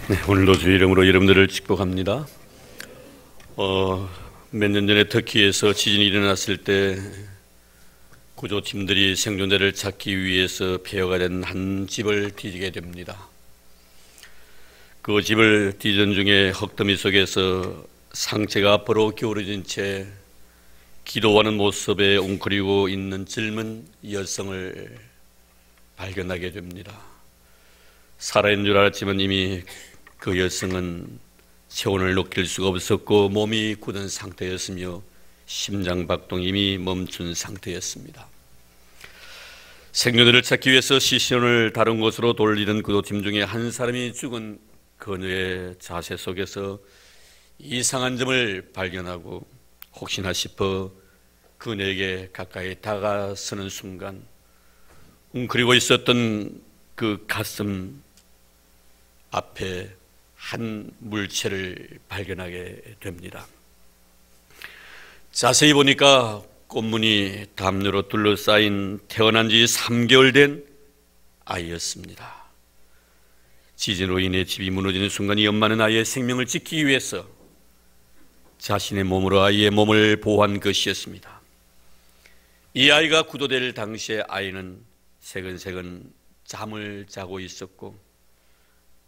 네, 오늘도 주 이름으로 여러분들을 축복합니다. 몇 년 전에 터키에서 지진이 일어났을 때 구조팀들이 생존자를 찾기 위해서 폐허가 된 한 집을 뒤지게 됩니다. 그 집을 뒤전 중에 흙더미 속에서 상체가 앞으로 기울어진 채 기도하는 모습에 웅크리고 있는 젊은 여성을 발견하게 됩니다. 살아있는 줄 알았지만 이미 그 여성은 체온을 느낄 수가 없었고 몸이 굳은 상태였으며 심장박동이 이미 멈춘 상태였습니다. 생존자를 찾기 위해서 시선을 다른 곳으로 돌리던 구조팀 중에 한 사람이 죽은 그녀의 자세 속에서 이상한 점을 발견하고 혹시나 싶어 그녀에게 가까이 다가서는 순간 웅크리고 있었던 그 가슴 앞에 한 물체를 발견하게 됩니다. 자세히 보니까 꽃무늬 담요로 둘러싸인 태어난 지 3개월 된 아이였습니다. 지진으로 인해 집이 무너지는 순간 이 엄마는 아이의 생명을 지키기 위해서 자신의 몸으로 아이의 몸을 보호한 것이었습니다. 이 아이가 구조될 당시에 아이는 새근새근 잠을 자고 있었고,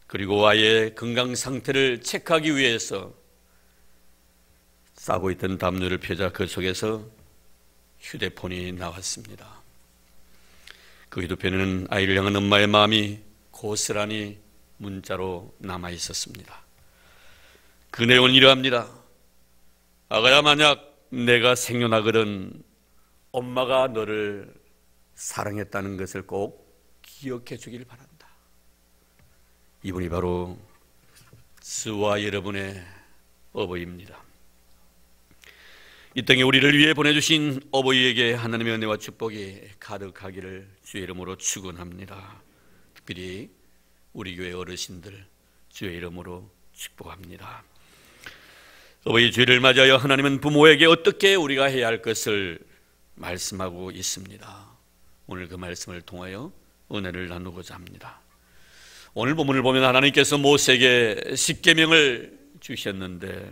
그리고 아이의 건강 상태를 체크하기 위해서 싸고 있던 담요를 펴자 그 속에서 휴대폰이 나왔습니다. 그 휴대폰에는 아이를 향한 엄마의 마음이 고스란히 문자로 남아 있었습니다. 그 내용은 이러합니다. 아가야, 만약 내가 생존하거든 엄마가 너를 사랑했다는 것을 꼭 기억해 주길 바란다. 이분이 바로 저와 여러분의 어버이입니다. 이 땅에 우리를 위해 보내주신 어버이에게 하나님의 은혜와 축복이 가득하기를 주의 이름으로 축원합니다. 특별히 우리 교회 어르신들 주의 이름으로 축복합니다. 어버이 주일을 맞이하여 하나님은 부모에게 어떻게 우리가 해야 할 것을 말씀하고 있습니다. 오늘 그 말씀을 통하여 은혜를 나누고자 합니다. 오늘 본문을 보면 하나님께서 모세에게 10계명을 주셨는데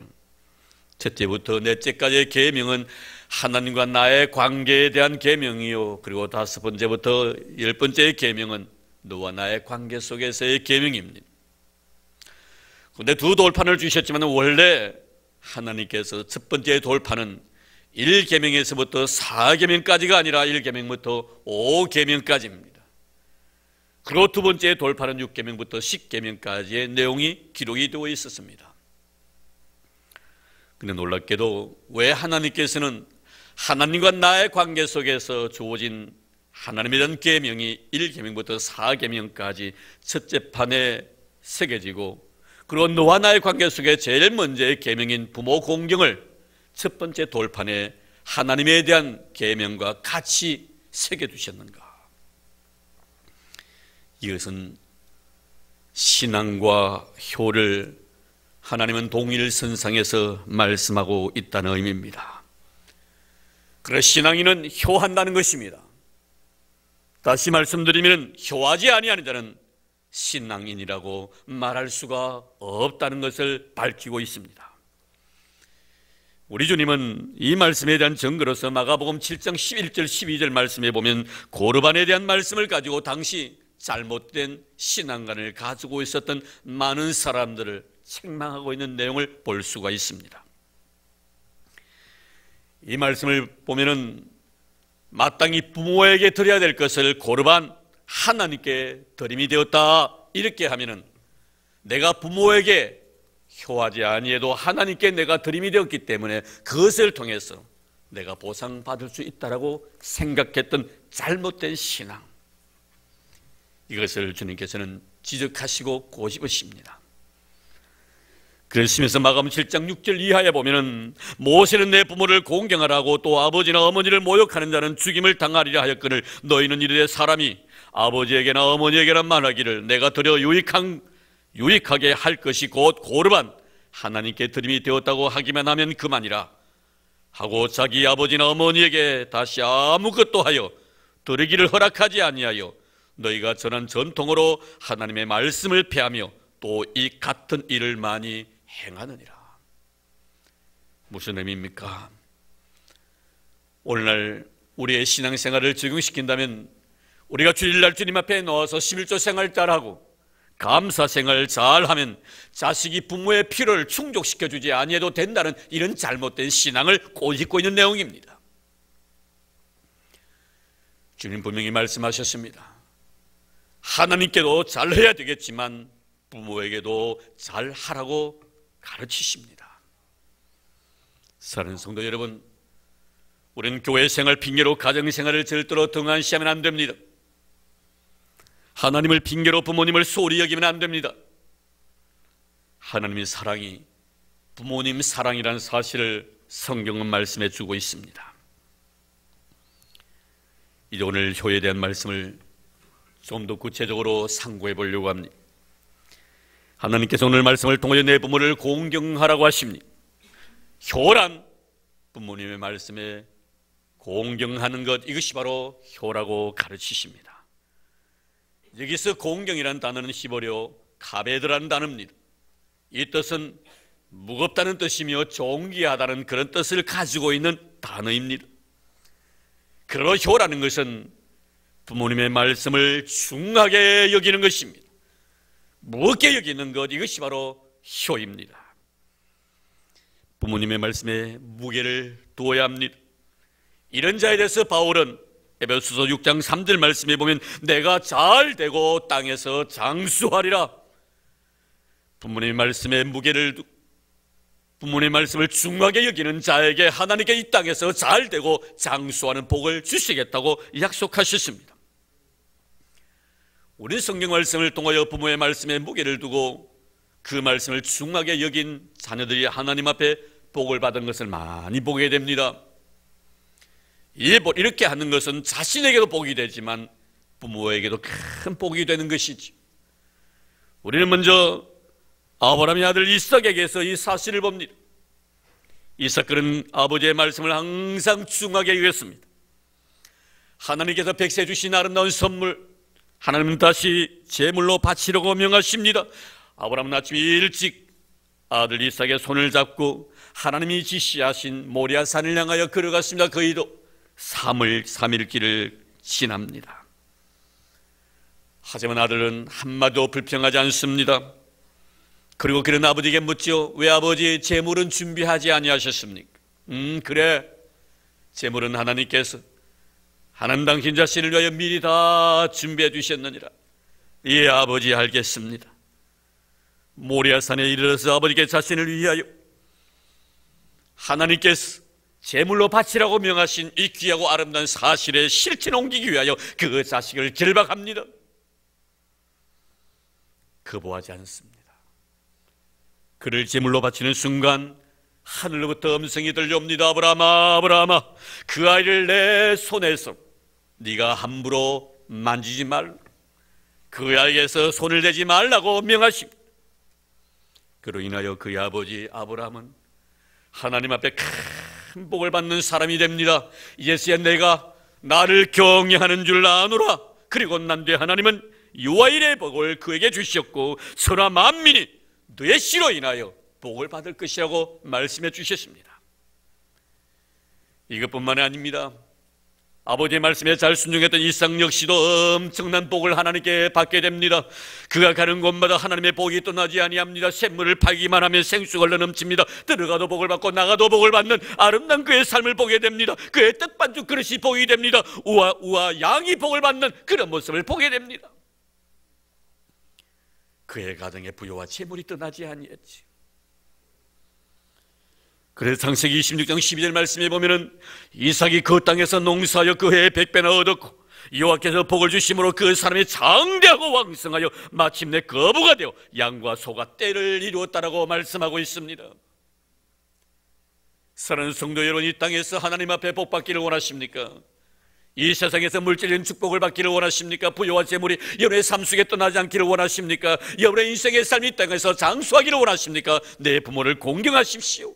첫째부터 넷째까지의 계명은 하나님과 나의 관계에 대한 계명이요, 그리고 5번째부터 10번째의 계명은 너와 나의 관계 속에서의 계명입니다. 그런데 두 돌판을 주셨지만 원래 하나님께서 첫 번째 돌판은 1계명에서부터 4계명까지가 아니라 1계명부터 5계명까지입니다. 그리고 두 번째 돌판은 6계명부터 10계명까지의 내용이 기록이 되어 있었습니다. 근데 놀랍게도 왜 하나님께서는 하나님과 나의 관계 속에서 주어진 하나님에 대한 계명이 1계명부터 4계명까지 첫째 판에 새겨지고, 그리고 너와 나의 관계 속에 제일 먼저의 계명인 부모 공경을 첫 번째 돌판에 하나님에 대한 계명과 같이 새겨두셨는가? 이것은 신앙과 효를 하나님은 동일선상에서 말씀하고 있다는 의미입니다. 그래서 신앙인은 효한다는 것입니다. 다시 말씀드리면 효하지 아니하는 자는 신앙인이라고 말할 수가 없다는 것을 밝히고 있습니다. 우리 주님은 이 말씀에 대한 증거로서 마가복음 7장 11절 12절 말씀에 보면 고르반에 대한 말씀을 가지고 당시 잘못된 신앙관을 가지고 있었던 많은 사람들을 책망하고 있는 내용을 볼 수가 있습니다. 이 말씀을 보면은 마땅히 부모에게 드려야 될 것을 고르반 하나님께 드림이 되었다 이렇게 하면은 내가 부모에게 효하지 아니해도 하나님께 내가 드림이 되었기 때문에 그것을 통해서 내가 보상받을 수 있다라고 생각했던 잘못된 신앙, 이것을 주님께서는 지적하시고 꼬집으십니다. 그러시면서 마가복음 7장 6절 이하에 보면은 모세는 내 부모를 공경하라고 또 아버지나 어머니를 모욕하는 자는 죽임을 당하리라 하였거늘 너희는 이르되 사람이 아버지에게나 어머니에게나 말하기를 내가 드려 유익하게 할 것이 곧 고르반 하나님께 드림이 되었다고 하기만 하면 그만이라 하고 자기 아버지나 어머니에게 다시 아무것도 하여 드리기를 허락하지 아니하여 너희가 전한 전통으로 하나님의 말씀을 폐하며 또 또 이 같은 일을 많이 행하느니라. 무슨 의미입니까? 오늘날 우리의 신앙생활을 적용시킨다면 우리가 주일날 주님 앞에 나와서 11조 생활 잘하고 감사 생활 잘하면 자식이 부모의 필요를 충족시켜주지 아니해도 된다는 이런 잘못된 신앙을 꼬집고 있는 내용입니다. 주님 분명히 말씀하셨습니다. 하나님께도 잘해야 되겠지만 부모에게도 잘하라고 가르치십니다. 사랑하는 성도 여러분, 우리는 교회 생활 핑계로 가정 생활을 절대로 등한시하면 안 됩니다. 하나님을 핑계로 부모님을 소홀히 여기면 안 됩니다. 하나님의 사랑이 부모님 사랑이라는 사실을 성경은 말씀해 주고 있습니다. 이제 오늘 효에 대한 말씀을 좀 더 구체적으로 상고해 보려고 합니다. 하나님께서 오늘 말씀을 통해 내 부모를 공경하라고 하십니다. 효란 부모님의 말씀에 공경하는 것, 이것이 바로 효라고 가르치십니다. 여기서 공경이라는 단어는 히브리어 카베드라는 단어입니다. 이 뜻은 무겁다는 뜻이며 존귀하다는 그런 뜻을 가지고 있는 단어입니다. 그러나 효라는 것은 부모님의 말씀을 중하게 여기는 것입니다. 무겁게 여기는 것, 이것이 바로 효입니다. 부모님의 말씀에 무게를 두어야 합니다. 이런 자에 대해서 바울은 에베소서 6장 3절 말씀에 보면 내가 잘 되고 땅에서 장수하리라. 부모님의 말씀에 무게를 두고 부모님의 말씀을 중하게 여기는 자에게 하나님께 이 땅에서 잘 되고 장수하는 복을 주시겠다고 약속하셨습니다. 우리 성경 말씀을 통하여 부모의 말씀에 무게를 두고 그 말씀을 중하게 여긴 자녀들이 하나님 앞에 복을 받은 것을 많이 보게 됩니다. 이렇게 하는 것은 자신에게도 복이 되지만 부모에게도 큰 복이 되는 것이지. 우리는 먼저 아브라함의 아들 이삭에게서 이 사실을 봅니다. 이삭은 아버지의 말씀을 항상 중하게 여겼습니다. 하나님께서 백세 주신 아름다운 선물, 하나님은 다시 제물로 바치려고 명하십니다. 아브라함은 아침 일찍 아들 이삭의 손을 잡고 하나님이 지시하신 모리아산을 향하여 걸어갔습니다. 그이도 3일 길을 지납니다. 하지만 아들은 한마디도 불평하지 않습니다. 그리고 그런 아버지에게 묻죠. 왜 아버지 제물은 준비하지 아니하셨습니까? 그래, 제물은 하나님께서 하나님 당신 자신을 위하여 미리 다 준비해 주셨느니라. 예, 아버지 알겠습니다. 모리아산에 이르러서 아버지께 자신을 위하여 하나님께서 제물로 바치라고 명하신 이 귀하고 아름다운 사실에 실체를 옮기기 위하여 그 자식을 결박합니다. 거부하지 않습니다. 그를 제물로 바치는 순간 하늘로부터 음성이 들려옵니다. 아브라함아, 아브라함아, 그 아이를 내 손에서 네가 함부로 만지지 말라. 그 아이에게서 손을 대지 말라고 명하십니다. 그로 인하여 그의 아버지 아브라함은 하나님 앞에 큰 복을 받는 사람이 됩니다. 이제서야 내가 나를 경외하는 줄 아노라. 그리고 난 뒤 하나님은 유아일의 복을 그에게 주셨고 선하 만민이 뇌 씨로 인하여 복을 받을 것이라고 말씀해 주셨습니다. 이것뿐만이 아닙니다. 아버지의 말씀에 잘 순종했던 이삭 역시도 엄청난 복을 하나님께 받게 됩니다. 그가 가는 곳마다 하나님의 복이 떠나지 아니합니다. 샘물을 팔기만 하면 생수가 흘러넘칩니다. 들어가도 복을 받고 나가도 복을 받는 아름다운 그의 삶을 보게 됩니다. 그의 떡반죽 그릇이 복이 됩니다. 우와 양이 복을 받는 그런 모습을 보게 됩니다. 그의 가정에 부여와 재물이 떠나지 아니했지. 그래서 창세기 26장 12절 말씀에 보면은 이삭이 그 땅에서 농사하여 그 해에 100배나 얻었고 여호와께서 복을 주심으로 그 사람이 장대하고 왕성하여 마침내 거부가 되어 양과 소가 떼를 이루었다라고 말씀하고 있습니다. 사랑하는 성도 여러분, 이 땅에서 하나님 앞에 복 받기를 원하십니까? 이 세상에서 물질적인 축복을 받기를 원하십니까? 부여와 재물이 여러분의 삶 속에 떠나지 않기를 원하십니까? 여러분의 인생의 삶이 이 땅에서 장수하기를 원하십니까? 내 부모를 공경하십시오.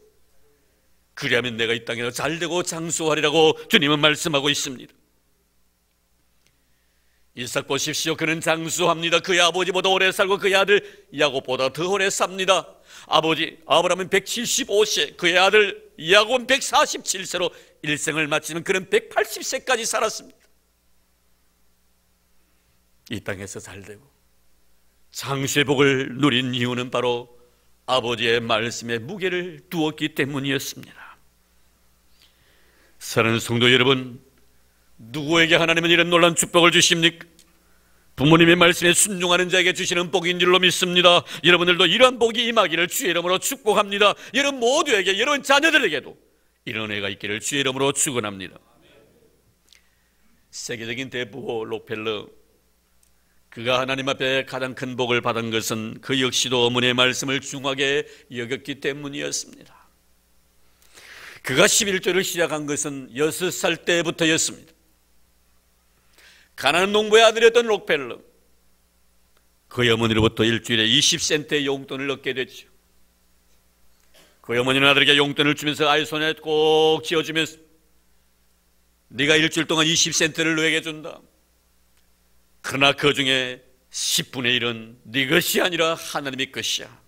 그리하면 내가 이 땅에서 잘되고 장수하리라고 주님은 말씀하고 있습니다. 이삭 보십시오. 그는 장수합니다. 그의 아버지보다 오래 살고 그의 아들 야곱보다 더 오래 삽니다. 아버지 아브라함은 175세, 그의 아들 야곱은 147세로 일생을 마치면 그는 180세까지 살았습니다. 이 땅에서 잘되고 장수의 복을 누린 이유는 바로 아버지의 말씀에 무게를 두었기 때문이었습니다. 사랑하는 성도 여러분, 누구에게 하나님은 이런 놀라운 축복을 주십니까? 부모님의 말씀에 순종하는 자에게 주시는 복인 줄로 믿습니다. 여러분들도 이러한 복이 임하기를 주의 이름으로 축복합니다. 여러분 모두에게, 여러분 자녀들에게도 이런 은혜가 있기를 주의 이름으로 축원합니다. 세계적인 대부호 록펠러, 그가 하나님 앞에 가장 큰 복을 받은 것은 그 역시도 어머니의 말씀을 중하게 여겼기 때문이었습니다. 그가 11조를 시작한 것은 6살 때부터였습니다. 가난한 농부의 아들이었던 록펠러, 그의 어머니로부터 일주일에 20센트의 용돈을 얻게 됐죠. 그의 어머니는 아들에게 용돈을 주면서 아이 손에 꼭 쥐어주면서 네가 일주일 동안 20센트를 너에게 준다. 그러나 그 중에 10분의 1은 네 것이 아니라 하나님의 것이야.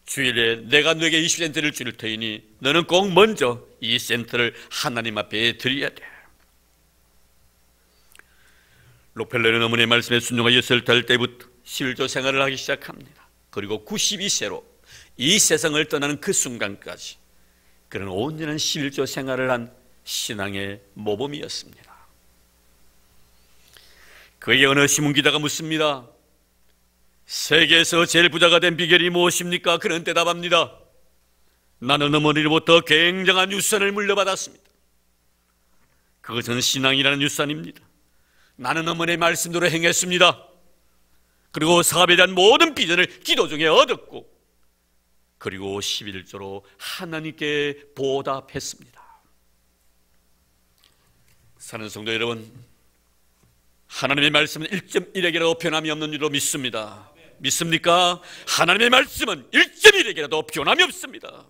주일에 내가 너에게 20센트를 줄 테니 너는 꼭 먼저 이 센트를 하나님 앞에 드려야 돼. 록펠러는 어머니의 말씀에 순종하여 6살 때부터 11조 생활을 하기 시작합니다. 그리고 92세로 이 세상을 떠나는 그 순간까지 그는 온전한 11조 생활을 한 신앙의 모범이었습니다. 그의 어느 신문기자가 묻습니다. 세계에서 제일 부자가 된 비결이 무엇입니까? 그는 대답합니다. 나는 어머니로부터 굉장한 유산을 물려받았습니다. 그것은 신앙이라는 유산입니다. 나는 어머니의 말씀대로 행했습니다. 그리고 사업에 대한 모든 비전을 기도 중에 얻었고, 그리고 11조로 하나님께 보답했습니다. 사는 성도 여러분, 하나님의 말씀은 1.1에게라도 변함이 없는 줄로 믿습니다. 믿습니까? 하나님의 말씀은 1.1에게라도 변함이 없습니다.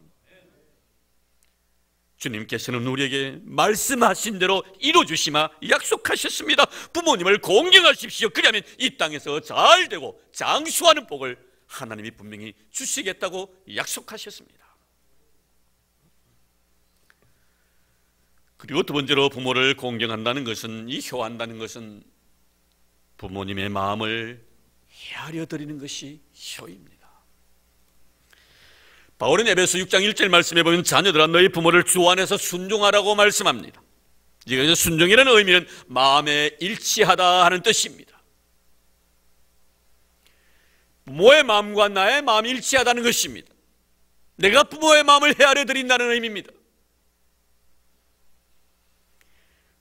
주님께서는 우리에게 말씀하신 대로 이루어주시마 약속하셨습니다. 부모님을 공경하십시오. 그러면 이 땅에서 잘되고 장수하는 복을 하나님이 분명히 주시겠다고 약속하셨습니다. 그리고 두 번째로 부모를 공경한다는 것은, 이 효한다는 것은 부모님의 마음을 헤아려 드리는 것이 효입니다. 바울은 에베소 6장 1절 말씀에 보면 자녀들아 너희 부모를 주 안에서 순종하라고 말씀합니다. 여기서 순종이라는 의미는 마음에 일치하다 하는 뜻입니다. 부모의 마음과 나의 마음이 일치하다는 것입니다. 내가 부모의 마음을 헤아려 드린다는 의미입니다.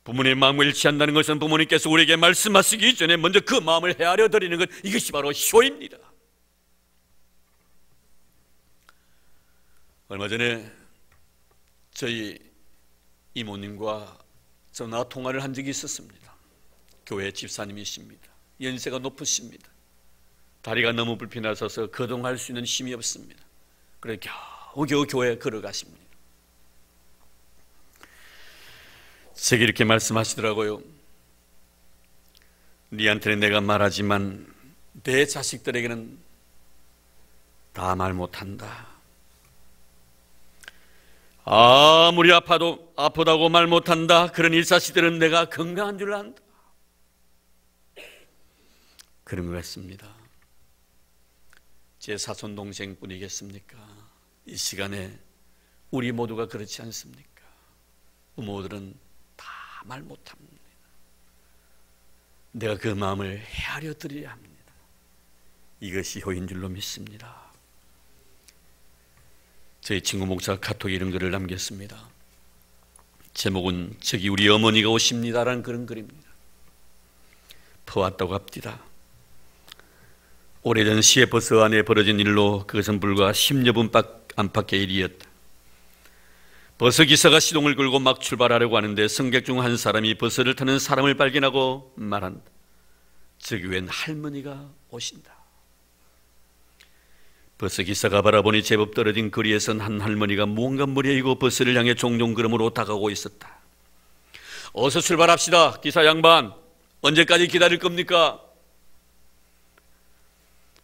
부모님의 마음과 일치한다는 것은 부모님께서 우리에게 말씀하시기 전에 먼저 그 마음을 헤아려 드리는 것, 이것이 바로 효입니다. 얼마 전에 저희 이모님과 전화 통화를 한 적이 있었습니다. 교회 집사님이십니다. 연세가 높으십니다. 다리가 너무 불편하셔서 거동할 수 있는 힘이 없습니다. 그래서 겨우겨우 교회에 걸어가십니다. 제게 이렇게 말씀하시더라고요. 네한테는 내가 말하지만 내 자식들에게는 다 말 못한다. 아무리 아프다고 말 못한다. 그런 이 자식들은 내가 건강한 줄 안다. 그런 것 같습니다. 제 사촌 동생뿐이겠습니까? 이 시간에 우리 모두가 그렇지 않습니까? 부모들은 다 말 못합니다. 내가 그 마음을 헤아려 드려야 합니다. 이것이 효인 줄로 믿습니다. 저희 친구 목사가 카톡에 이런 글을 남겼습니다. 제목은 저기 우리 어머니가 오십니다라는 그런 글입니다. 퍼왔다고 합디다. 오래전 시애버스 안에 벌어진 일로 그것은 불과 10여 분 안팎의 일이었다. 버스 기사가 시동을 걸고 막 출발하려고 하는데 승객 중 한 사람이 버스를 타는 사람을 발견하고 말한다. 저기 웬 할머니가 오신다. 버스 기사가 바라보니 제법 떨어진 거리에선 한 할머니가 무언가 머리에 이고 버스를 향해 종종 걸음으로 다가오고 있었다. 어서 출발합시다, 기사 양반. 언제까지 기다릴 겁니까?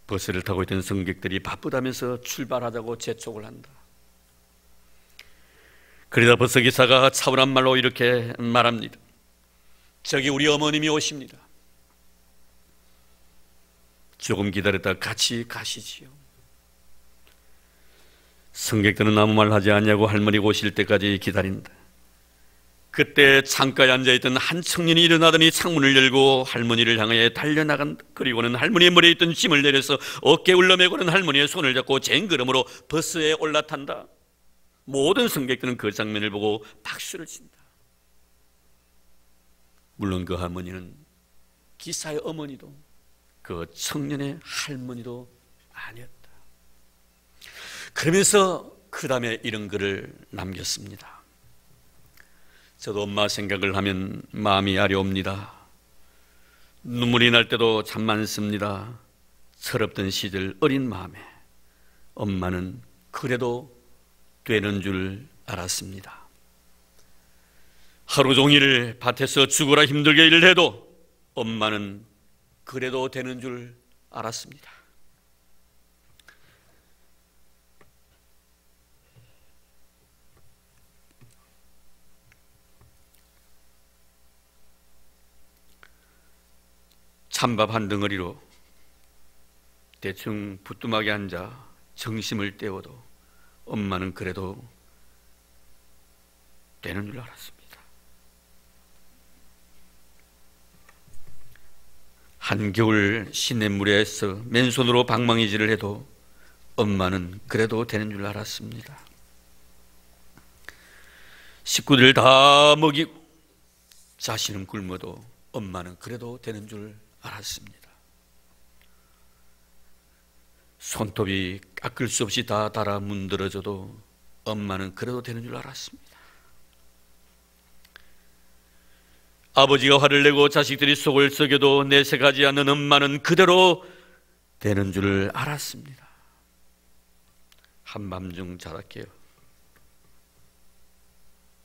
버스를 타고 있던 승객들이 바쁘다면서 출발하자고 재촉을 한다. 그러다 버스기사가 차분한 말로 이렇게 말합니다. 저기 우리 어머님이 오십니다. 조금 기다렸다 같이 가시지요. 승객들은 아무 말 하지 않냐고 할머니가 오실 때까지 기다린다. 그때 창가에 앉아있던 한 청년이 일어나더니 창문을 열고 할머니를 향해 달려나간다. 그리고는 할머니의 머리에 있던 짐을 내려서 어깨에 울러매고는 할머니의 손을 잡고 쟁걸음으로 버스에 올라탄다. 모든 승객들은 그 장면을 보고 박수를 친다. 물론 그 할머니는 기사의 어머니도 그 청년의 할머니도 아니었다. 그러면서 그 다음에 이런 글을 남겼습니다. 저도 엄마 생각을 하면 마음이 아려옵니다. 눈물이 날 때도 참 많습니다. 철없던 시절 어린 마음에 엄마는 그래도 되는 줄 알았습니다. 하루 종일 밭에서 죽으라 힘들게 일을 해도 엄마는 그래도 되는 줄 알았습니다. 찬밥 한 덩어리로 대충 부뚜막에 앉아 정심을 때워도 엄마는 그래도 되는 줄 알았습니다. 한겨울 시냇물에서 맨손으로 방망이질을 해도 엄마는 그래도 되는 줄 알았습니다. 식구들 다 먹이고 자신은 굶어도 엄마는 그래도 되는 줄 알았습니다. 손톱이 깎을 수 없이 다 닳아 문드러져도 엄마는 그래도 되는 줄 알았습니다. 아버지가 화를 내고 자식들이 속을 썩여도 내색하지 않는 엄마는 그대로 되는 줄 알았습니다. 한밤중 자다 깨어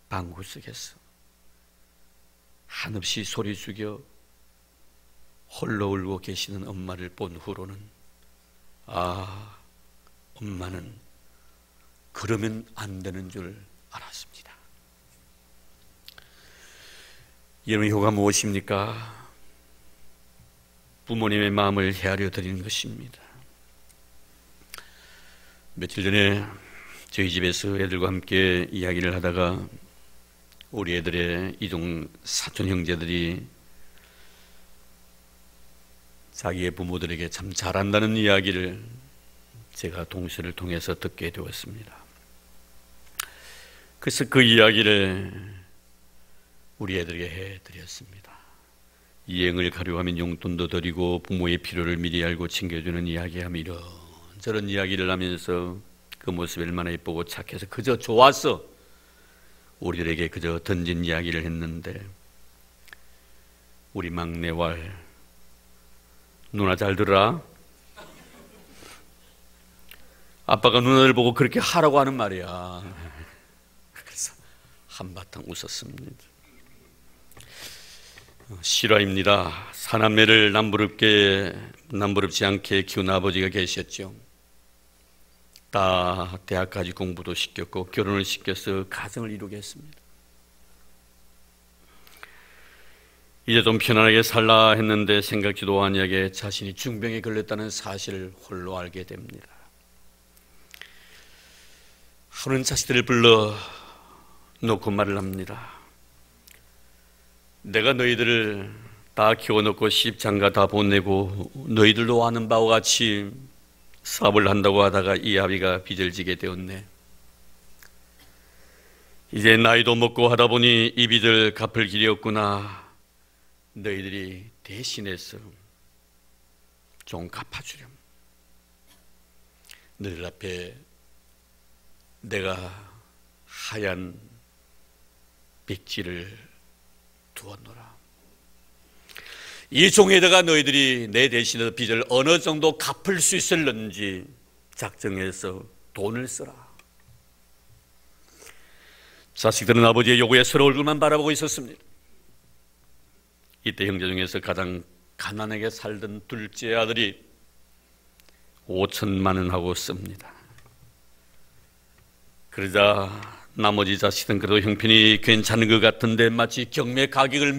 방구석에서 한없이 소리 죽여 홀로 울고 계시는 엄마를 본 후로는 엄마는 그러면 안 되는 줄 알았습니다. 여러분, 효가 무엇입니까? 부모님의 마음을 헤아려 드리는 것입니다. 며칠 전에 저희 집에서 애들과 함께 이야기를 하다가 우리 애들의 이종 사촌 형제들이 자기의 부모들에게 참 잘한다는 이야기를 제가 동시를 통해서 듣게 되었습니다. 그래서 그 이야기를 우리 애들에게 해드렸습니다. 이행을 가려하면 용돈도 드리고 부모의 필요를 미리 알고 챙겨주는 이야기하며 이런저런 이야기를 하면서 그 모습이 얼마나 예쁘고 착해서 그저 좋았어. 우리들에게 그저 던진 이야기를 했는데 우리 막내 왈 누나 잘 들어라. 아빠가 누나를 보고 그렇게 하라고 하는 말이야. 그래서 한바탕 웃었습니다. 실화입니다. 사남매를 남부럽지 않게 키운 아버지가 계셨죠. 다 대학까지 공부도 시켰고 결혼을 시켜서 가정을 이루게 했습니다. 이제 좀 편안하게 살라 했는데 생각지도 아니하게 자신이 중병에 걸렸다는 사실을 홀로 알게 됩니다. 하루는 자식들을 불러 놓고 말을 합니다. 내가 너희들을 다 키워놓고 시집장가 다 보내고 너희들도 아는 바와 같이 사업을 한다고 하다가 이 아비가 빚을 지게 되었네. 이제 나이도 먹고 하다 보니 이 빚을 갚을 길이 없구나. 너희들이 대신해서 좀 갚아주렴. 너희들 앞에 내가 하얀 백지를 두었노라. 이 종에다가 너희들이 내 대신해서 빚을 어느 정도 갚을 수 있을는지 작정해서 돈을 써라. 자식들은 아버지의 요구에 서로 얼굴만 바라보고 있었습니다. 이때 형제 중에서 가장 가난하게 살던 둘째 아들이 5천만 원 하고 씁니다. 그러자 나머지 자식은 그래도 형편이 괜찮은 것 같은데 마치 경매 가격을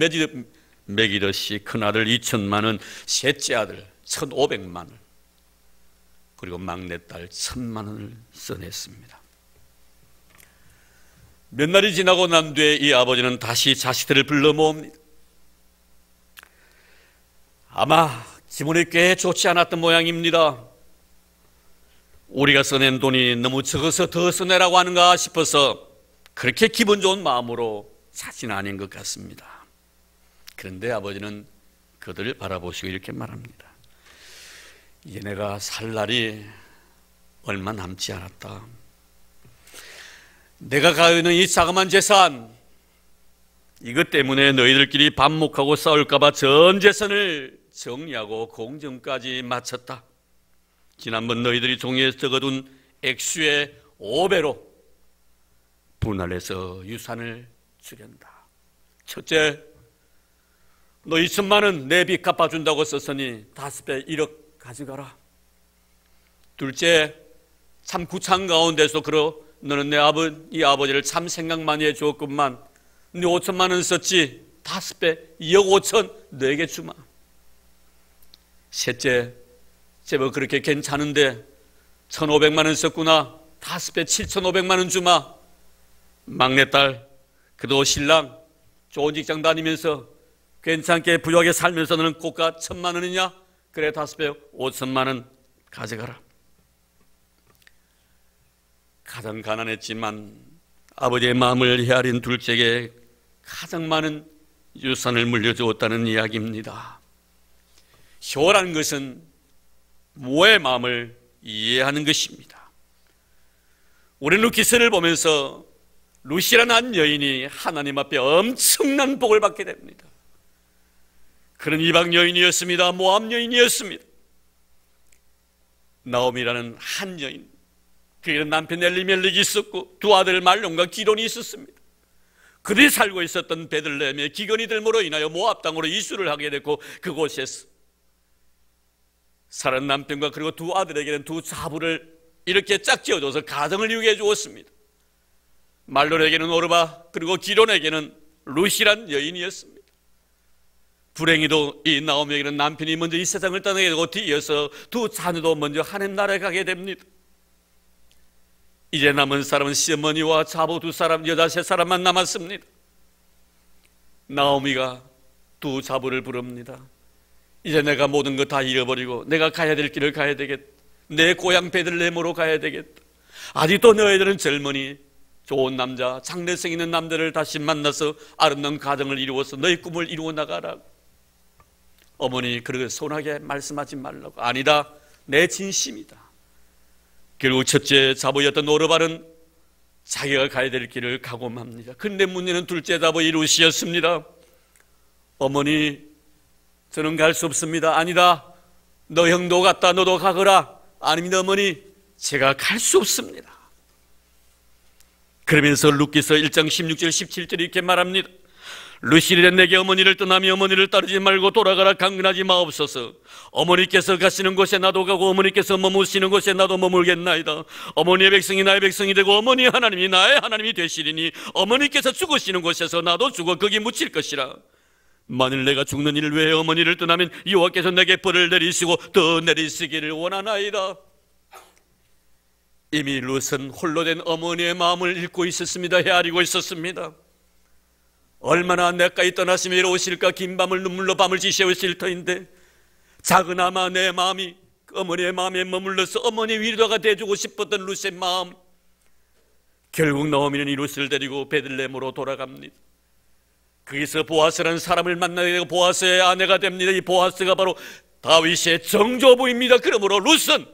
매기듯이 큰아들 2천만 원, 셋째 아들 1,500만 원, 그리고 막내딸 1,000만 원을 써냈습니다. 몇 날이 지나고 난 뒤에 이 아버지는 다시 자식들을 불러 모읍니다. 아마 기분이 꽤 좋지 않았던 모양입니다. 우리가 써낸 돈이 너무 적어서 더 써내라고 하는가 싶어서 그렇게 기분 좋은 마음으로 자신 아닌 것 같습니다. 그런데 아버지는 그들을 바라보시고 이렇게 말합니다. 얘네가 살 날이 얼마 남지 않았다. 내가 가지고 있는 이 자그마한 재산, 이것 때문에 너희들끼리 반목하고 싸울까봐 전 재산을 정리하고 공정까지 마쳤다. 지난번 너희들이 종이에 적어둔 액수의 5배로 분할해서 유산을 주련다. 첫째, 너 2천만 원 내 빚 갚아준다고 썼으니 5배 1억 가져가라. 둘째, 참 구창 가운데서 너는 이 아버지를 참 생각 많이 해주었구만. 네 5천만 원 썼지. 5배 2억 5천 너에게 주마. 셋째, 제법 그렇게 괜찮은데 1,500만 원 썼구나. 5배 7,500만 원 주마. 막내딸, 그도 신랑 좋은 직장 다니면서 괜찮게 부유하게 살면서 너는 고가 1,000만 원이냐? 그래 5배 5천만 원 가져가라. 가장 가난했지만 아버지의 마음을 헤아린 둘째에게 가장 많은 유산을 물려주었다는 이야기입니다. 효라는 것은 모의 마음을 이해하는 것입니다. 우리는 루키스를 보면서 루시라는 한 여인이 하나님 앞에 엄청난 복을 받게 됩니다. 그는 이방 여인이었습니다. 모압 여인이었습니다. 나오미라는 한 여인, 그에게는 남편 엘리멜렉이 있었고 두 아들 말론과 기론이 있었습니다. 그들이 살고 있었던 베들레헴의 기근이들로 인하여 모압 땅으로 이주를 하게 됐고 그곳에서 살은 남편과 그리고 두 아들에게는 두 자부를 이렇게 짝지어줘서 가정을 이루게 해주었습니다. 말론에게는 오르바, 그리고 기론에게는 루시란 여인이었습니다. 불행히도 이 나오미에게는 남편이 먼저 이 세상을 떠나게 되고 뒤이어서 두 자녀도 먼저 하나님 나라에 가게 됩니다. 이제 남은 사람은 시어머니와 자부 두 사람, 여자 세 사람만 남았습니다. 나오미가 두 자부를 부릅니다. 이제 내가 모든 거 다 잃어버리고 내가 가야 될 길을 가야 되겠다. 내 고향 베들레헴으로 가야 되겠다. 아직도 너희들은 젊으니 좋은 남자, 장래성 있는 남자를 다시 만나서 아름다운 가정을 이루어서 너희 꿈을 이루어 나가라고. 어머니 그렇게 소원하게 말씀하지 말라고. 아니다, 내 진심이다. 결국 첫째 자부였던 오르발은 자기가 가야 될 길을 가고맙니다. 근데 문제는 둘째 자부 루시였습니다. 어머니 저는 갈 수 없습니다. 아니다, 너 형도 갔다 너도 가거라. 아닙니다 어머니, 제가 갈 수 없습니다. 그러면서 루키서 1장 16절 17절 이렇게 말합니다. 루시는 내게 어머니를 떠나며 어머니를 따르지 말고 돌아가라. 강근하지 마옵소서. 어머니께서 가시는 곳에 나도 가고 어머니께서 머무시는 곳에 나도 머물겠나이다. 어머니의 백성이 나의 백성이 되고 어머니 하나님이 나의 하나님이 되시리니 어머니께서 죽으시는 곳에서 나도 죽어 거기 묻힐 것이라. 만일 내가 죽는 일을 위해 어머니를 떠나면 여호와께서 내게 벌을 내리시고 더 내리시기를 원하나이다. 이미 룻은 홀로 된 어머니의 마음을 읽고 있었습니다. 헤아리고 있었습니다. 얼마나 내가까이 떠나시며 이러오실까. 긴 밤을 눈물로 밤을 지새우실 터인데 작은아마 내 마음이 어머니의 마음에 머물러서 어머니 위로가 돼주고 싶었던 룻의 마음. 결국 나오미는 이 룻을 데리고 베들레헴으로 돌아갑니다. 거기서 보아스라는 사람을 만나게 되고 보아스의 아내가 됩니다. 이 보아스가 바로 다윗의 정조부입니다. 그러므로 룻은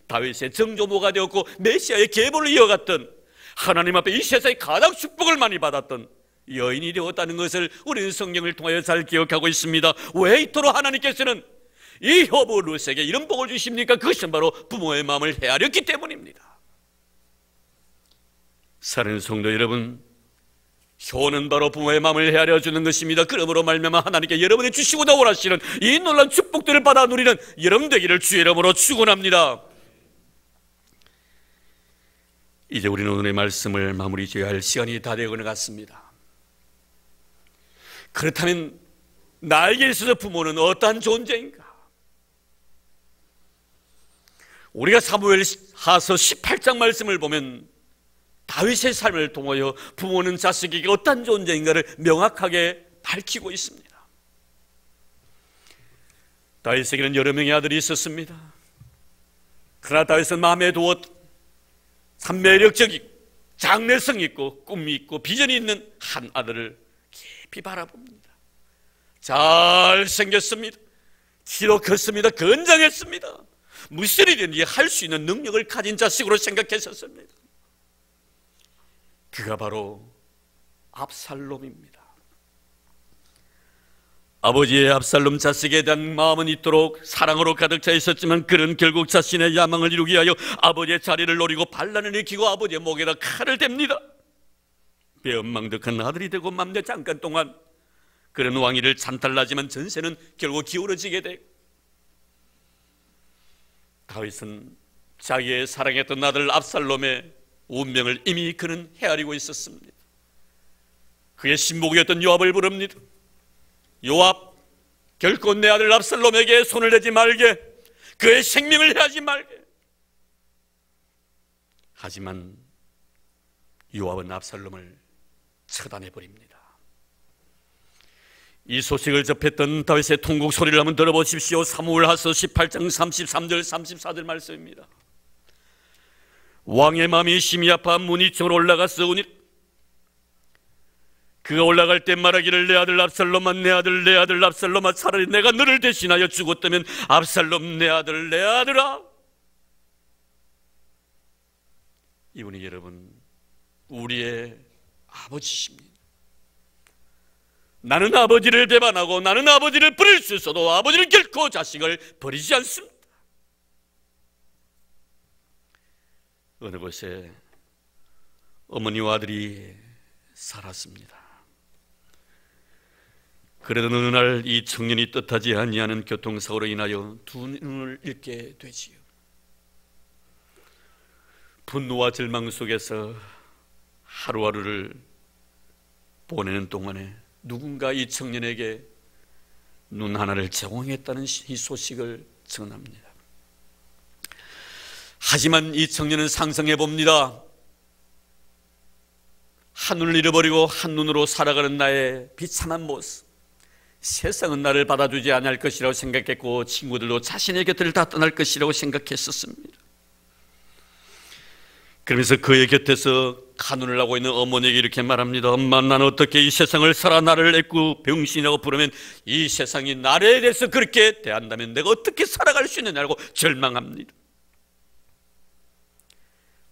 다윗의 정조부가 되었고 메시아의 계보를 이어갔던, 하나님 앞에 이 세상에 가장 축복을 많이 받았던 여인이 되었다는 것을 우리는 성경을 통하여 잘 기억하고 있습니다. 왜 이토록 하나님께서는 이 효부 룻에게 이런 복을 주십니까? 그것은 바로 부모의 마음을 헤아렸기 때문입니다. 사랑하는 성도 여러분, 효는 바로 부모의 마음을 헤아려 주는 것입니다. 그러므로 말미암아 하나님께 여러분이 주시고자 원하시는 이 놀라운 축복들을 받아 누리는 여러분 되기를 주의 이름으로 축원합니다. 이제 우리는 오늘의 말씀을 마무리 지어야 할 시간이 다 되어가는 것 같습니다. 그렇다면 나에게 있어서 부모는 어떠한 존재인가? 우리가 사무엘하서 18장 말씀을 보면 다윗의 삶을 통하여 부모는 자식에게 어떤 존재인가를 명확하게 밝히고 있습니다. 다윗에게는 여러 명의 아들이 있었습니다. 그러나 다윗은 마음에 두었 참 매력적이고 장래성 있고 꿈이 있고 비전이 있는 한 아들을 깊이 바라봅니다. 잘생겼습니다. 키도 컸습니다. 건장했습니다. 무슨 일이든지 할 수 있는 능력을 가진 자식으로 생각했었습니다. 그가 바로 압살롬입니다. 아버지의 압살롬 자식에 대한 마음은 있도록 사랑으로 가득 차 있었지만 그는 결국 자신의 야망을 이루기 위하여 아버지의 자리를 노리고 반란을 일으키고 아버지의 목에다 칼을 댑니다. 배은망덕한 아들이 되고 맘대 잠깐 동안 그런 왕위를 찬탈하지만 전세는 결국 기울어지게 되고 다윗은 자기의 사랑했던 아들 압살롬의 운명을 이미 그는 헤아리고 있었습니다. 그의 신복이었던 요압을 부릅니다. 요압, 결코 내 아들 압살롬에게 손을 대지 말게, 그의 생명을 해하지 말게. 하지만 요압은 압살롬을 처단해버립니다. 이 소식을 접했던 다윗의 통곡 소리를 한번 들어보십시오. 사무엘하서 18장 33절 34절 말씀입니다. 왕의 마음이 심히 아파 문이층으로 올라갔으오니 그가 올라갈 때 말하기를 내 아들 압살롬아 내 아들 내 아들 압살롬아 차라리 내가 너를 대신하여 죽었다면 압살롬 내 아들 내 아들아. 이분이 여러분 우리의 아버지십니다. 나는 아버지를 배반하고 나는 아버지를 버릴 수 있어도 아버지는 결코 자식을 버리지 않습니다. 어느 곳에 어머니와 아들이 살았습니다. 그래도 어느 날 이 청년이 뜻하지 아니하는 교통사고로 인하여 두 눈을 잃게 되지요. 분노와 절망 속에서 하루하루를 보내는 동안에 누군가 이 청년에게 눈 하나를 제공했다는 이 소식을 전합니다. 하지만 이 청년은 상상해 봅니다. 한 눈을 잃어버리고 한 눈으로 살아가는 나의 비참한 모습, 세상은 나를 받아주지 않을 것이라고 생각했고 친구들도 자신의 곁을 다 떠날 것이라고 생각했었습니다. 그러면서 그의 곁에서 간호를 하고 있는 어머니에게 이렇게 말합니다. 엄마, 나는 어떻게 이 세상을 살아 나를 애꾸 병신이라고 부르면 이 세상이 나에 대해서 그렇게 대한다면 내가 어떻게 살아갈 수 있느냐고 절망합니다.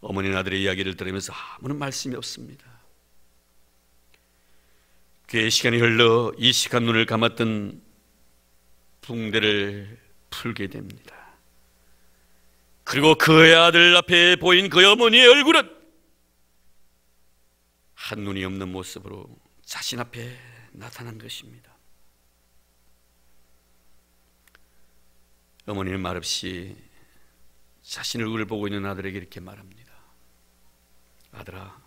어머니는 아들의 이야기를 들으면서 아무런 말씀이 없습니다. 그의 시간이 흘러 이 시간 눈을 감았던 붕대를 풀게 됩니다. 그리고 그의 아들 앞에 보인 그 어머니의 얼굴은 한눈이 없는 모습으로 자신 앞에 나타난 것입니다. 어머니는 말없이 자신의 얼굴을 보고 있는 아들에게 이렇게 말합니다. 아들아,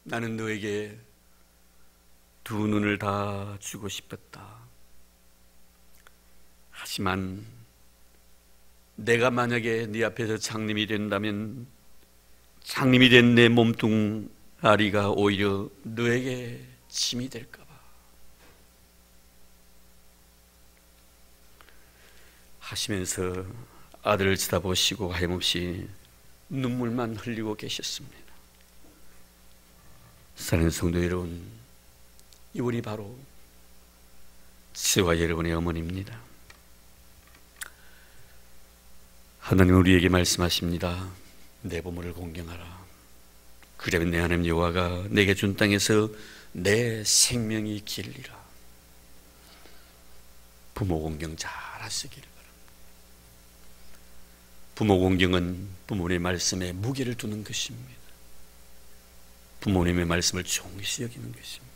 나는 너에게 두 눈을 다 주고 싶었다. 하지만 내가 만약에 네 앞에서 장님이 된다면 장님이 된 내 몸뚱아리가 오히려 너에게 짐이 될까 봐. 하시면서 아들을 쳐다보시고 하염없이 눈물만 흘리고 계셨습니다. 사랑하는 성도 여러분, 이분이 바로 저와 여러분의 어머니입니다. 하나님 우리에게 말씀하십니다. 내 부모를 공경하라. 그러면 내 하나님 여호와가 내게 준 땅에서 내 생명이 길리라. 부모 공경 잘 하시기를 바랍니다. 부모 공경은 부모의 말씀에 무게를 두는 것입니다. 부모님의 말씀을 중시 여기는 것입니다.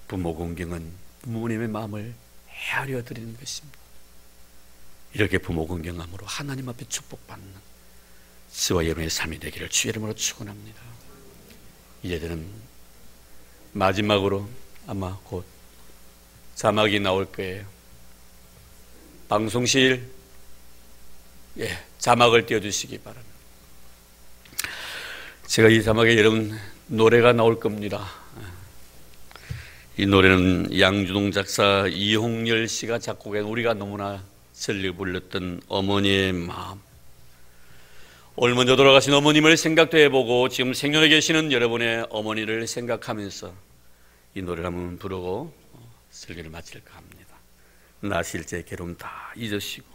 부모 공경은 부모님의 마음을 헤아려 드리는 것입니다. 이렇게 부모 공경함으로 하나님 앞에 축복받는 저와 여러분의 삶이 되기를 주의 이름으로 축원합니다. 이제는 마지막으로 아마 곧 자막이 나올 거예요. 방송실 자막을 띄워주시기 바랍니다. 제가 이 자막에 여러분 노래가 나올 겁니다. 이 노래는 양준홍 작사, 이홍열 씨가 작곡한 우리가 너무나 절리 불렀던 어머니의 마음. 오늘 먼저 돌아가신 어머님을 생각도 해보고 지금 생존해 계시는 여러분의 어머니를 생각하면서 이 노래를 한번 부르고 설교를 마칠까 합니다. 나실 때 괴로움 다 잊으시고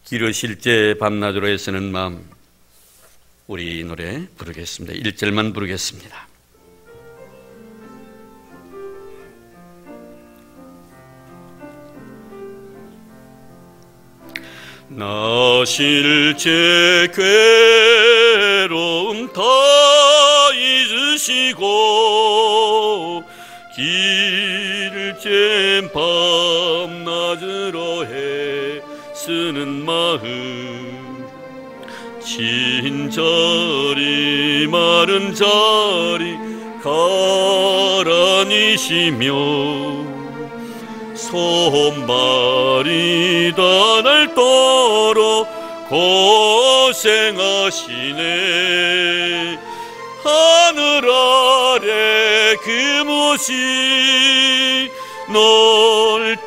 기르실 때 밤낮으로 애쓰는 마음, 우리 이 노래 부르겠습니다. 1절만 부르겠습니다. 나실 때 괴로움 다 잊으시고 기를 때 밤낮으로 애쓰는 마음, 진자리 마른 자리 가라니시며 손발이 닿을도록 고생하시네. 하늘 아래 그 모시 놀다리요,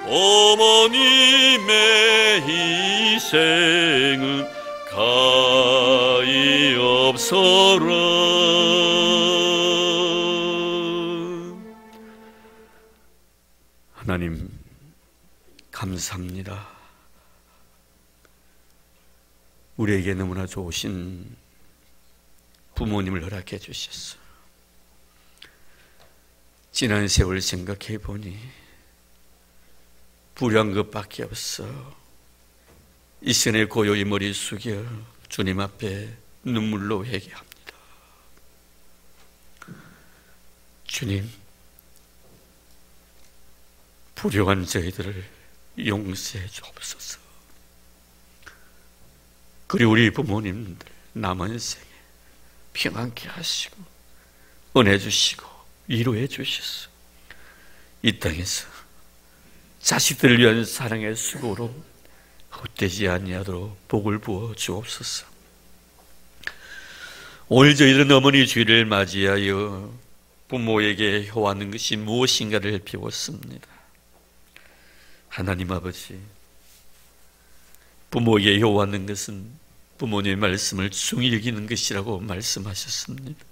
어머님의 희생은 가히 없어라. 하나님 감사합니다. 우리에게 너무나 좋으신 부모님을 허락해 주셨어. 지난 세월 생각해 보니 불효한 것밖에 없어. 이 시간에 고요히 머리 숙여 주님 앞에 눈물로 회개합니다. 주님, 불효한 저희들을 용서해 주옵소서. 그리고 우리 부모님들 남은 생에 평안케 하시고 은혜 주시고 위로해 주셔서 이 땅에서 자식들을 위한 사랑의 수고로 헛되지 아니하도록 복을 부어 주옵소서. 오늘 저희들은 어머니 주일을 맞이하여 부모에게 효하는 것이 무엇인가를 배웠습니다. 하나님 아버지, 부모에게 효하는 것은 부모님의 말씀을 중히 여기는 것이라고 말씀하셨습니다.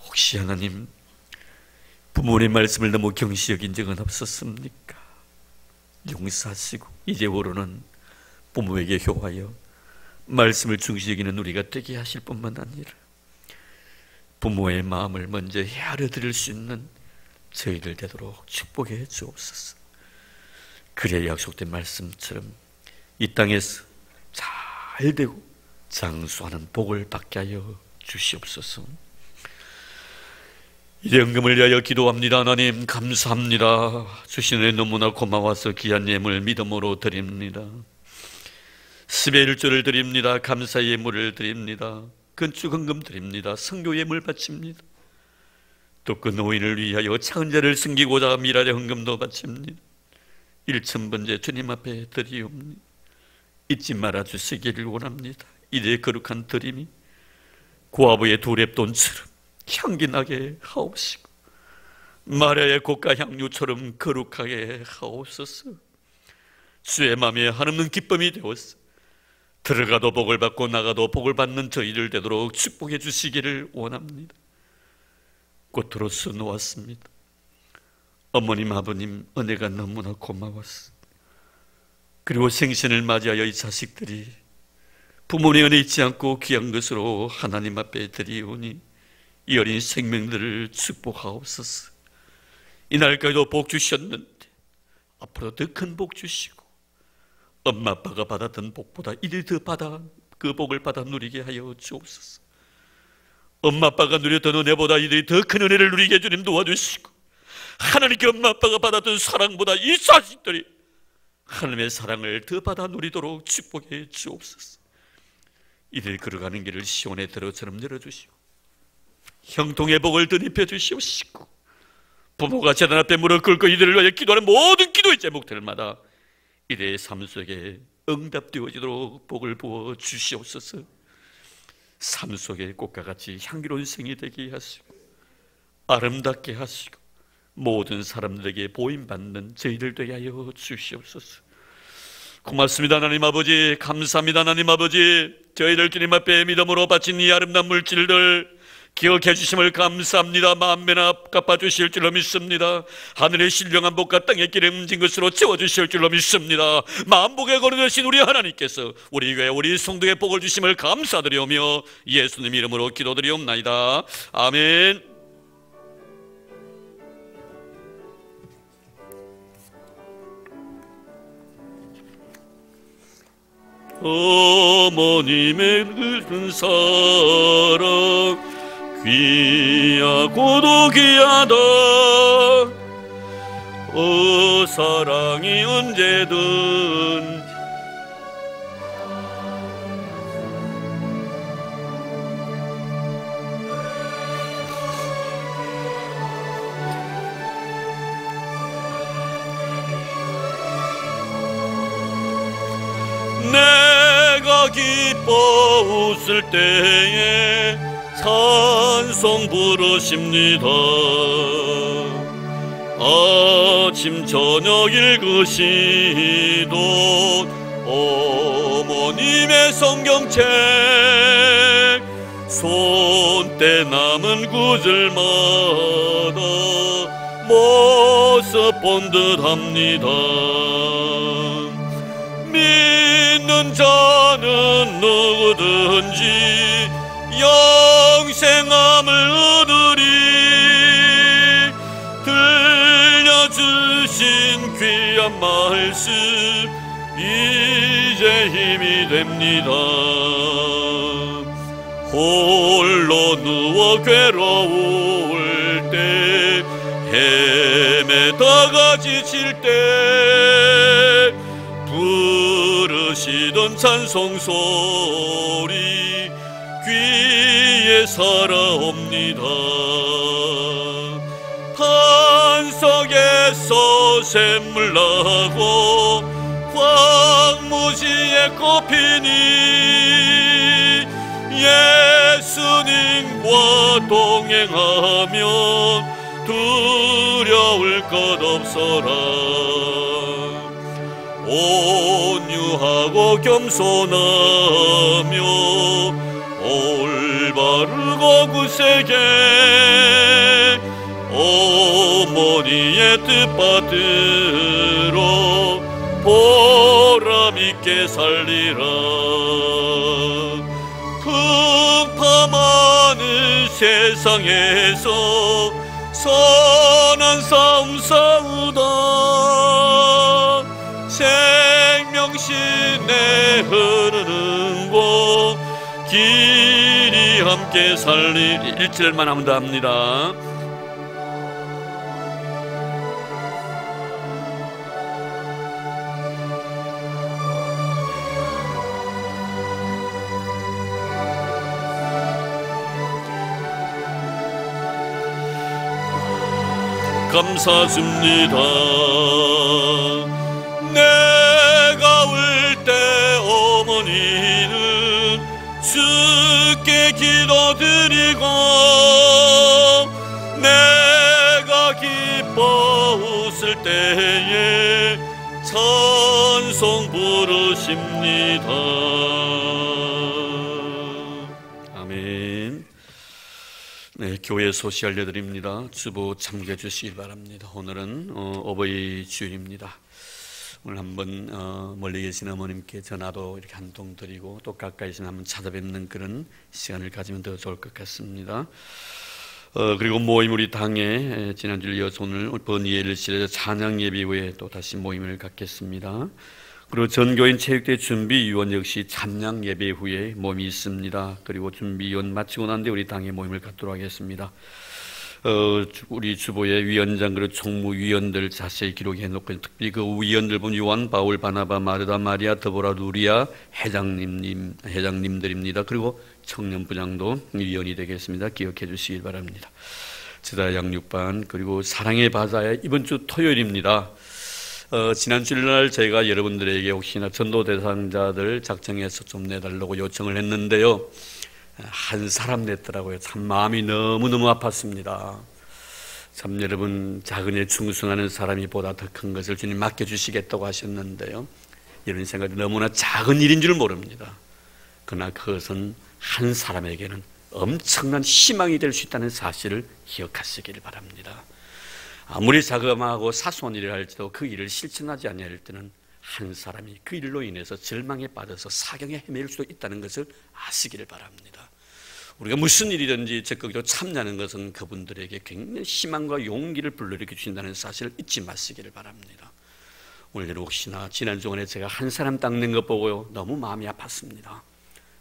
혹시 하나님 부모님의 말씀을 너무 경시 여긴 적은 없었습니까? 용서하시고 이제부로는 부모에게 효하여 말씀을 중시 여기는 우리가 되게 하실 뿐만 아니라 부모의 마음을 먼저 헤아려 드릴 수 있는 저희들 되도록 축복해 주옵소서. 그래 약속된 말씀처럼 이 땅에서 잘 되고 장수하는 복을 받게 하여 주시옵소서. 이제 헌금을 위하여 기도합니다. 하나님 감사합니다. 주신 은혜 너무나 고마워서 귀한 예물 믿음으로 드립니다. 10의 1조를 드립니다. 감사의 예물을 드립니다. 건축 헌금 드립니다. 선교 예물 바칩니다. 또 그 노인을 위하여 작은 자를 섬기고자 미랄의 헌금도 바칩니다. 1000번째 주님 앞에 드리옵니다. 잊지 말아 주시기를 원합니다. 이제 거룩한 드림이 고아부의 두 랩돈처럼 향기나게 하옵시고 마리아의 고가 향유처럼 거룩하게 하옵소서. 주의 마음에 한없는 기쁨이 되었어. 들어가도 복을 받고 나가도 복을 받는 저희들 되도록 축복해 주시기를 원합니다. 꽃으로서 놓았습니다. 어머님 아버님 은혜가 너무나 고마웠어. 그리고 생신을 맞이하여 이 자식들이 부모님의 은혜 잊지 않고 귀한 것으로 하나님 앞에 드리오니 이 어린 생명들을 축복하옵소서. 이날까지도 복 주셨는데 앞으로 더 큰 복 주시고 엄마 아빠가 받았던 복보다 이를 더 받아 그 복을 받아 누리게 하여 주옵소서. 엄마 아빠가 누렸던 은혜보다 이들이 더 큰 은혜를 누리게 주님 도와주시고, 하나님께 엄마 아빠가 받았던 사랑보다 이 자식들이 하나님의 사랑을 더 받아 누리도록 축복해 주옵소서. 이들 걸어가는 길을 시온의 들어처럼 열어주시고, 형통의 복을 더 입혀 주시옵시고, 부모가 제단 앞에 무릎 꿇고 이들을 위하여 기도하는 모든 기도의 제목들마다 이들의 삶 속에 응답되어지도록 복을 부어 주시옵소서. 삶 속에 꽃과 같이 향기로운 생이 되게 하시고, 아름답게 하시고, 모든 사람들에게 보임받는 저희들 되게 하여 주시옵소서. 고맙습니다 하나님 아버지. 감사합니다 하나님 아버지. 저희들 주님 앞에 믿음으로 바친 이 아름다운 물질들 기억해 주심을 감사합니다. 만배나 갚아주실 줄로 믿습니다. 하늘의 신령한 복과 땅의 기름진 것으로 채워주실 줄로 믿습니다. 만복의 거룩하신 우리 하나님께서 우리 교회 우리 성도의 복을 주심을 감사드리오며 예수님 이름으로 기도드리옵나이다. 아멘. 어머님의 큰 사랑 귀하고도 귀하다. 사랑이 언제든 내가 기뻐 웃을 때에 찬송 부르십니다. 아침 저녁 읽으시던 어머님의 성경책 손때 남은 구절마다 모습 본 듯합니다. 믿는 자는 누구든지 영생함을 얻으리. 들려주신 귀한 말씀 이제 힘이 됩니다. 홀로 누워 괴로울 때 헤매다가 지칠 때 부르시던 찬송 소리 귀에 살아옵니다. 반석에서 샘물 나고 황무지에 꽃피니 예수님과 동행하면 두려울 것 없어라. 온유하고 겸손하며 올바르고 굳세게 어머니의 뜻받들어 보람있게 살리라. 풍파많은 세상에서 선한 싸움 싸우다 생명신에 흐르는 곳 길이 함께 살리리. 1절만 하면 더 합니다. 감사줍니다. 내가 울 때 어머니는 주께 기도드리고 내가 기뻐 웃을 때에 찬송 부르십니다. 아멘. 네, 교회 소식 알려드립니다. 주보 참고해 주시기 바랍니다. 오늘은 어버이 주일입니다. 오늘 한번 멀리 계신 어머님께 전화도 이렇게 한 통 드리고 또 가까이서 한번 찾아뵙는 그런 시간을 가지면 더 좋을 것 같습니다. 그리고 모임 우리 당에 지난주에 이어서 오늘 번예일실에서 찬양 예비 후에 또 다시 모임을 갖겠습니다. 그리고 전교인 체육대 준비위원 역시 찬양 예배 후에 모임이 있습니다. 그리고 준비위원 마치고 난 뒤에 우리 당의 모임을 갖도록 하겠습니다. 우리 주보의 위원장 그리고 총무위원들 자세히 기록해 놓고, 특히 그 위원들 보면 요한, 바울, 바나바, 마르다, 마리아, 드보라, 루리아 회장님들입니다. 그리고 청년부장도 위원이 되겠습니다. 기억해 주시길 바랍니다. 제자 양육반, 그리고 사랑의 바다에 이번 주 토요일입니다. 지난 주일날 저희가 여러분들에게 혹시나 전도 대상자들 작정해서 좀 내달라고 요청을 했는데요, 한 사람 냈더라고요. 참 마음이 너무너무 아팠습니다. 참 여러분, 작은 일 충성하는 사람이 보다 더 큰 것을 주님 맡겨주시겠다고 하셨는데요, 이런 생각이 너무나 작은 일인 줄 모릅니다. 그러나 그것은 한 사람에게는 엄청난 희망이 될 수 있다는 사실을 기억하시기를 바랍니다. 아무리 자그마하고 사소한 일을 할지도 그 일을 실천하지 아니할 때는 한 사람이 그 일로 인해서 절망에 빠져서 사경에 헤맬 수도 있다는 것을 아시기를 바랍니다. 우리가 무슨 일이든지 적극적으로 참여하는 것은 그분들에게 굉장히 희망과 용기를 불러일으켜 주신다는 사실을 잊지 마시기를 바랍니다. 오늘 혹시나 지난 주간에 제가 한 사람 닦는 것 보고요, 너무 마음이 아팠습니다.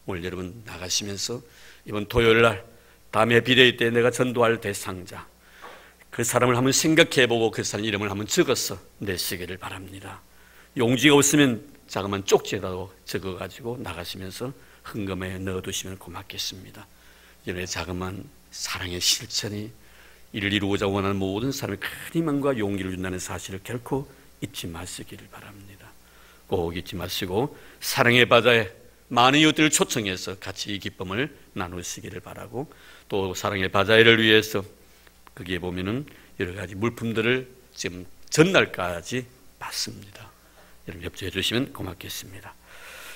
오늘 여러분 나가시면서 이번 토요일 날 다음에 비대위 때 내가 전도할 대상자, 그 사람을 한번 생각해보고 그 사람 이름을 한번 적어서 내시기를 바랍니다. 용지가 없으면 자그마한 쪽지에다도 적어가지고 나가시면서 헌금에 넣어두시면 고맙겠습니다. 여러분의 자그마한 사랑의 실천이 이를 이루고자 원하는 모든 사람의 큰 희망과 용기를 준다는 사실을 결코 잊지 마시기를 바랍니다. 꼭 잊지 마시고 사랑의 바다에 많은 이웃들을 초청해서 같이 이 기쁨을 나누시기를 바라고, 또 사랑의 바다를 위해서 거기에 보면은 여러 가지 물품들을 지금 전날까지 받습니다. 여러분 협조해 주시면 고맙겠습니다.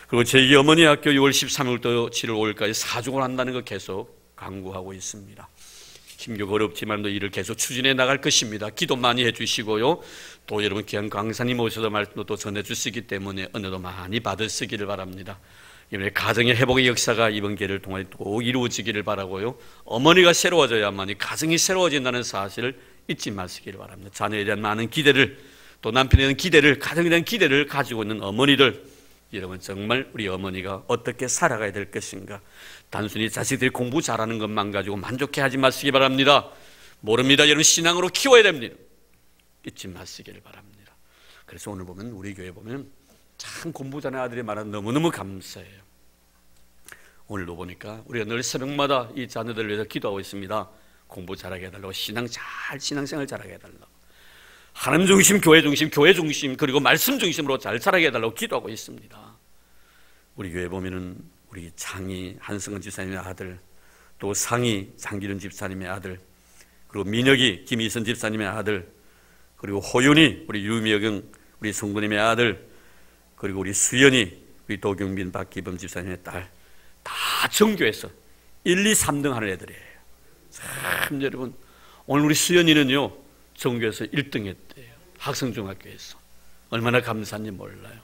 그리고 저희 어머니 학교 6월 13일부터 7월 5일까지 사족을 한다는 거 계속 강구하고 있습니다. 힘겹고 어렵지만도 이를 계속 추진해 나갈 것입니다. 기도 많이 해주시고요, 또 여러분 귀한 강사님 오셔서 말씀도 또 전해주시기 때문에 은혜도 많이 받으시기를 바랍니다. 이번에 가정의 회복의 역사가 이번 기회를 통해 꼭 이루어지기를 바라고요, 어머니가 새로워져야만이 가정이 새로워진다는 사실을 잊지 마시기를 바랍니다. 자녀에 대한 많은 기대를, 또 남편에 대한 기대를, 가정에 대한 기대를 가지고 있는 어머니들, 여러분 정말 우리 어머니가 어떻게 살아가야 될 것인가, 단순히 자식들이 공부 잘하는 것만 가지고 만족해하지 마시기 바랍니다. 모릅니다. 여러분 신앙으로 키워야 됩니다. 잊지 마시기를 바랍니다. 그래서 오늘 보면 우리 교회 보면 참 공부 잘하는 아들이 많아서 너무너무 감사해요. 오늘도 보니까 우리가 늘 새벽마다 이 자녀들을 위해서 기도하고 있습니다. 공부 잘하게 해달라고, 신앙생활 잘하게 해달라고, 하나님 중심, 교회 중심, 그리고 말씀 중심으로 잘 자라게 해달라고 기도하고 있습니다. 우리 교회 보면은 우리 장이 한승은 집사님의 아들, 또 상이 장기륜 집사님의 아들, 그리고 민혁이 김희선 집사님의 아들, 그리고 호윤이 우리 유미혁은 우리 성도님의 아들, 그리고 우리 수연이 우리 도경빈 박기범 집사님의 딸, 다 정교해서 1, 2, 3등 하는 애들이에요. 참 여러분, 오늘 우리 수연이는요 정교에서 1등 했대요. 학성중학교에서. 얼마나 감사한지 몰라요.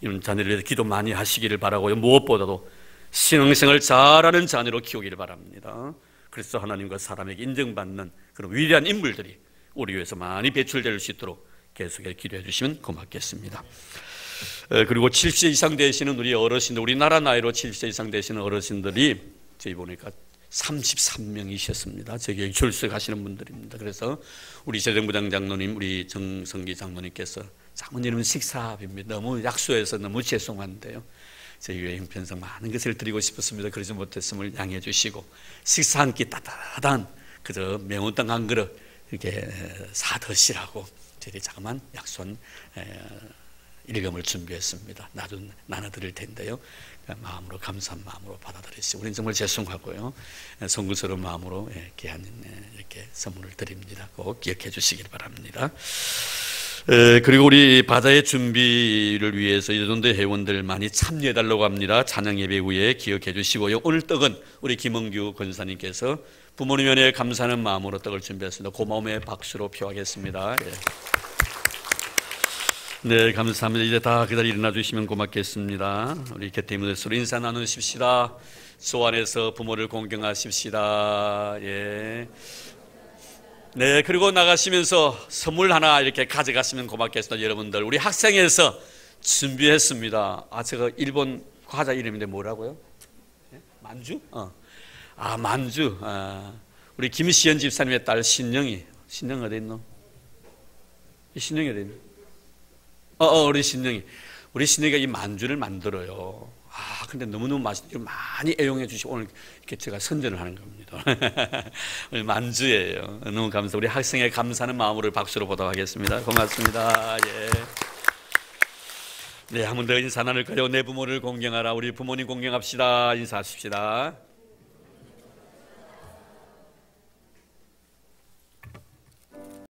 이런 자녀를 위해서 기도 많이 하시기를 바라고요, 무엇보다도 신앙생활 잘하는 자녀로 키우기를 바랍니다. 그래서 하나님과 사람에게 인정받는 그런 위대한 인물들이 우리 위해서 많이 배출될 수 있도록 계속해서 기도해 주시면 고맙겠습니다. 그리고 70세 이상 되시는 우리 어르신들, 우리나라 나이로 70세 이상 되시는 어르신들이 저희 보니까 33명이셨습니다. 저기 출석하시는 분들입니다. 그래서 우리 재정부장 장로님, 우리 정성기 장로님께서 장모님은 식사비입니다. 너무 약소해서 너무 죄송한데요, 저희 교회 형편상 많은 것을 드리고 싶었습니다. 그러지 못했음을 양해해 주시고 식사 한 끼 따뜻한 그저 매운탕 한 그릇 이렇게 사 드시라고 저희들이 자그만 약손 일금을 준비했습니다. 나눠드릴 텐데요, 마음으로 감사한 마음으로 받아들이시고, 우리는 정말 죄송하고요, 송구스러운 마음으로 귀한 이렇게 선물을 드립니다. 꼭 기억해 주시길 바랍니다. 그리고 우리 바다의 준비를 위해서 이전대 회원들 많이 참여해 달라고 합니다. 찬양 예배 후에 기억해 주시고요. 오늘 떡은 우리 김은규 권사님께서 부모님 연회에 감사하는 마음으로 떡을 준비했습니다. 고마움의 박수로 표하겠습니다. 네, 감사합니다. 이제 다 그 자리 일어나 주시면 고맙겠습니다. 우리 곁에 있는 서로 인사 나누십시다. 소 안에서 부모를 공경하십시다. 예. 네, 그리고 나가시면서 선물 하나 이렇게 가져가시면 고맙겠습니다. 여러분들, 우리 학생에서 준비했습니다. 제가 일본 과자 이름인데 뭐라고요? 만주? 만주. 우리 김시연 집사님의 딸 신영이. 신영 어디 있노? 신영이 어디 있노? 우리 신영이. 우리 신영이가 이 만주를 만들어요. 근데 너무너무 맛있게 많이 애용해 주시고 오늘 이렇게 제가 선전을 하는 겁니다. 오늘 만주예요. 너무 감사. 우리 학생의 감사하는 마음으로 박수로 보도록 하겠습니다. 고맙습니다. 예. 네, 한 번 더 인사 나눌까요? 내 부모를 공경하라. 우리 부모님 공경합시다. 인사하십시다.